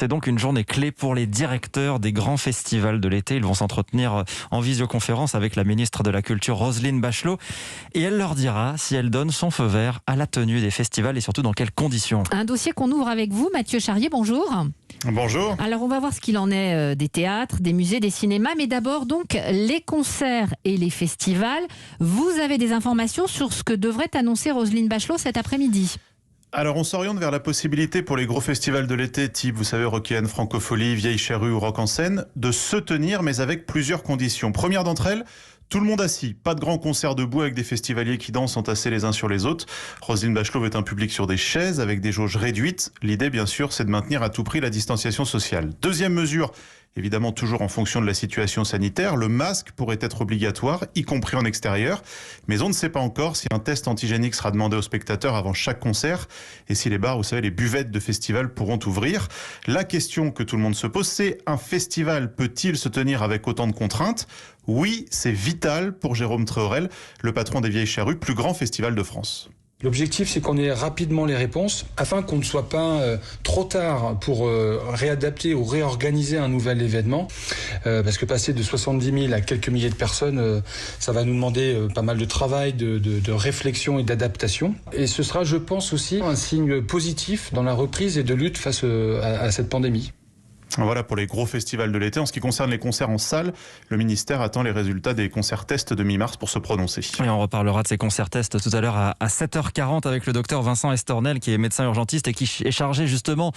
C'est donc une journée clé pour les directeurs des grands festivals de l'été. Ils vont s'entretenir en visioconférence avec la ministre de la Culture, Roselyne Bachelot. Et elle leur dira si elle donne son feu vert à la tenue des festivals et surtout dans quelles conditions. Un dossier qu'on ouvre avec vous, Mathieu Charrier, bonjour. Bonjour. Alors on va voir ce qu'il en est des théâtres, des musées, des cinémas. Mais d'abord donc les concerts et les festivals. Vous avez des informations sur ce que devrait annoncer Roselyne Bachelot cet après-midi? Alors on s'oriente vers la possibilité pour les gros festivals de l'été, type, vous savez, Rockéenne, Francofolie, Vieille Charrue ou Rock en Seine, de se tenir, mais avec plusieurs conditions. Première d'entre elles, tout le monde assis. Pas de grands concerts debout avec des festivaliers qui dansent entassés les uns sur les autres. Roselyne Bachelot veut un public sur des chaises avec des jauges réduites. L'idée, bien sûr, c'est de maintenir à tout prix la distanciation sociale. Deuxième mesure, évidemment toujours en fonction de la situation sanitaire, le masque pourrait être obligatoire, y compris en extérieur. Mais on ne sait pas encore si un test antigénique sera demandé aux spectateurs avant chaque concert et si les bars, vous savez, les buvettes de festival pourront ouvrir. La question que tout le monde se pose, c'est un festival peut-il se tenir avec autant de contraintes ? Oui, c'est vital pour Jérôme Tréorel, le patron des Vieilles Charrues, plus grand festival de France. L'objectif, c'est qu'on ait rapidement les réponses afin qu'on ne soit pas trop tard pour réadapter ou réorganiser un nouvel événement. Parce que passer de 70 000 à quelques milliers de personnes, ça va nous demander pas mal de travail, de réflexion et d'adaptation. Et ce sera, je pense aussi, un signe positif dans la reprise et de lutte face à cette pandémie. Voilà pour les gros festivals de l'été. En ce qui concerne les concerts en salle, le ministère attend les résultats des concerts tests de mi-mars pour se prononcer. Et on reparlera de ces concerts tests tout à l'heure à 7h40 avec le docteur Vincent Estornel qui est médecin urgentiste et qui est chargé justement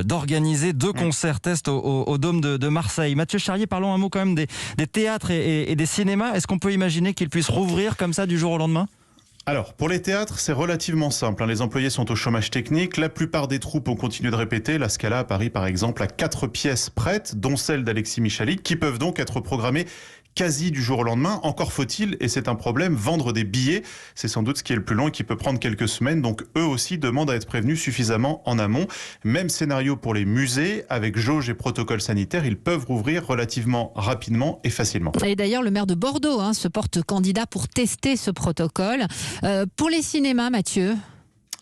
d'organiser 2 concerts tests au Dôme de Marseille. Mathieu Charrier, parlons un mot quand même des théâtres et des cinémas. Est-ce qu'on peut imaginer qu'ils puissent rouvrir comme ça du jour au lendemain ? Alors, pour les théâtres, c'est relativement simple. Les employés sont au chômage technique. La plupart des troupes ont continué de répéter. La Scala à Paris, par exemple, a 4 pièces prêtes, dont celle d'Alexis Michalik, qui peuvent donc être programmées quasi du jour au lendemain. Encore faut-il, et c'est un problème, vendre des billets. C'est sans doute ce qui est le plus long et qui peut prendre quelques semaines. Donc eux aussi demandent à être prévenus suffisamment en amont. Même scénario pour les musées. Avec jauge et protocole sanitaire, ils peuvent rouvrir relativement rapidement et facilement. Et d'ailleurs, le maire de Bordeaux se porte candidat pour tester ce protocole. Pour les cinémas, Mathieu ?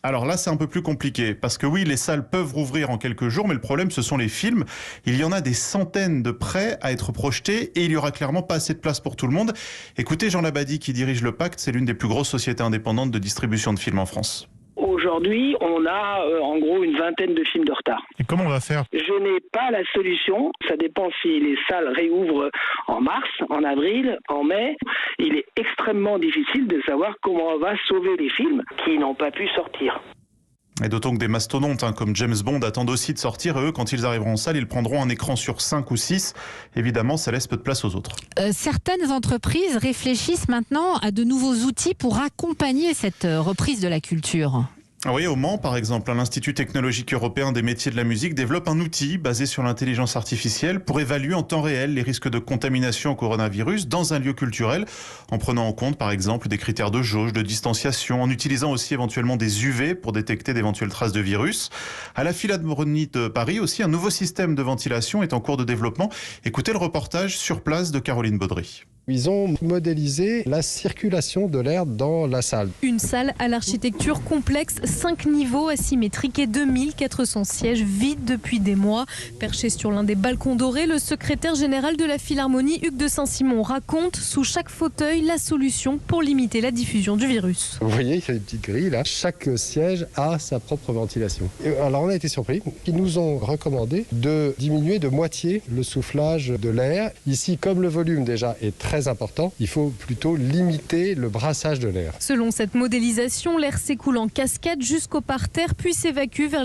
Alors là, c'est un peu plus compliqué, parce que oui, les salles peuvent rouvrir en quelques jours, mais le problème, ce sont les films. Il y en a des centaines de prêts à être projetés, et il y aura clairement pas assez de place pour tout le monde. Écoutez Jean Labadie, qui dirige le Pacte, c'est l'une des plus grosses sociétés indépendantes de distribution de films en France. Aujourd'hui, on a en gros une vingtaine de films de retard. Et comment on va faire ? Je n'ai pas la solution. Ça dépend si les salles réouvrent en mars, en avril, en mai. Il est extrêmement difficile de savoir comment on va sauver les films qui n'ont pas pu sortir. Et d'autant que des mastodontes comme James Bond attendent aussi de sortir. Et eux, quand ils arriveront en salle, ils prendront un écran sur 5 ou 6. Évidemment, ça laisse peu de place aux autres. Certaines entreprises réfléchissent maintenant à de nouveaux outils pour accompagner cette reprise de la culture. Oui, au Mans, par exemple, l'Institut technologique européen des métiers de la musique développe un outil basé sur l'intelligence artificielle pour évaluer en temps réel les risques de contamination au coronavirus dans un lieu culturel, en prenant en compte, par exemple, des critères de jauge, de distanciation, en utilisant aussi éventuellement des UV pour détecter d'éventuelles traces de virus. À la Philharmonie de Paris aussi, un nouveau système de ventilation est en cours de développement. Écoutez le reportage sur place de Caroline Baudry. Ils ont modélisé la circulation de l'air dans la salle. Une salle à l'architecture complexe, 5 niveaux asymétriques et 2400 sièges vides depuis des mois. Perché sur l'un des balcons dorés, le secrétaire général de la Philharmonie, Hugues de Saint-Simon, raconte sous chaque fauteuil la solution pour limiter la diffusion du virus. Vous voyez, il y a des petites grilles là. Chaque siège a sa propre ventilation. Et alors on a été surpris. Ils nous ont recommandé de diminuer de moitié le soufflage de l'air. Ici, comme le volume déjà est très important, il faut plutôt limiter le brassage de l'air. Selon cette modélisation, l'air s'écoule en cascade jusqu'au parterre puis s'évacue vers les